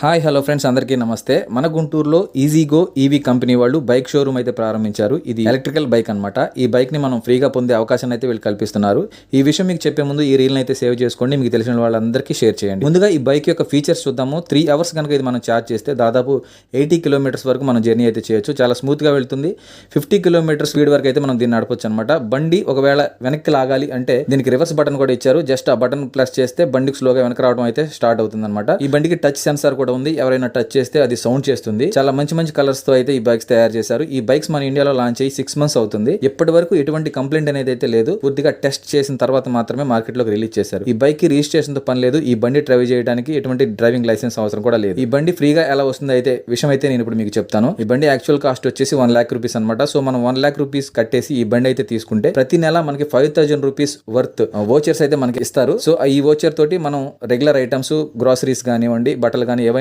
Hi hello friends, అందరికీ నమస్తే. మన గుంటూరులో ఈజీగో ఈవీ కంపెనీ వాళ్ళు బైక్ షోరూమ్ అయితే ప్రారంభించారు. ఇది ఎలక్ట్రికల్ బైక్ అనమాట. ఈ బైక్ ని మనం ఫ్రీగా పొందే అవకాశాన్ని అయితే వీళ్ళు కల్పిస్తున్నారు. ఈ విషయం మీకు చెప్పే ముందు ఈ రీల్ అయితే సేవ్ చేసుకోండి, మీకు తెలిసిన వాళ్ళందరికీ షేర్ చేయండి. ముందుగా ఈ బైక్ యొక్క ఫీచర్స్ చూద్దాము. 3 అవర్స్ కనుక ఇది మనం ఛార్జ్ చేస్తే దాదాపు 80 కిలోమీటర్స్ వరకు మనం జర్నీ అయితే చేయొచ్చు. చాలా స్మూత్ గా వెళ్తుంది. 50 కిలోమీటర్ స్పీడ్ వరకు అయితే మనం దీన్ని నడపొచ్చు అనమాట. బండి ఒకవేళ వెనక్కి లాగాలి అంటే దీనికి రివర్స్ బటన్ కూడా ఇచ్చారు. జస్ట్ ఆ బటన్ ప్రెస్ చేస్తే బండికి స్లోగా వెనక రావడం అయితే స్టార్ట్ అవుతుంది అనమాట. ఈ బండికి టచ్ సెన్సార్ కూడా ఉంది. ఎవరైనా టచ్ చేస్తే అది సౌండ్ చేస్తుంది. చాలా మంచి మంచి కలర్స్ తో అయితే ఈ బైక్స్ తయారు చేశారు. ఈ బైక్స్ మన ఇండియాలో లాంచ్ అయ్యి 6 months అవుతుంది. ఇప్పటి వరకు ఎటువంటి కంప్లైంట్ అనేది అయితే లేదు. పూర్తిగా టెస్ట్ చేసిన తర్వాత మాత్రమే మార్కెట్ లోకి రిలీజ్ చేశారు. ఈ బైక్ కి రిజిస్ట్రేషన్ తో పని లేదు. ఈ బండి డ్రైవ్ చేయడానికి ఎటువంటి డ్రైవింగ్ లైసెన్స్ అవసరం కూడా లేదు. ఈ బండి ఫ్రీగా ఎలా వస్తుంది అయితే విషయం అయితే నేను ఇప్పుడు మీకు చెప్తాను. ఈ బండి యాక్చువల్ కాస్ట్ వచ్చేసి 1 lakh rupees అనమాట. సో మనం 1 lakh rupees కట్టేసి ఈ బండి అయితే తీసుకుంటే ప్రతి నెల మనకి 5,000 rupees వర్త్ వోచర్స్ అయితే మనకి ఇస్తారు. సో ఈ వోచర్ తోటి మనం రెగ్యులర్ ఐటమ్స్, గ్రోసరీస్ కానివ్వండి, బట్టలు కానీ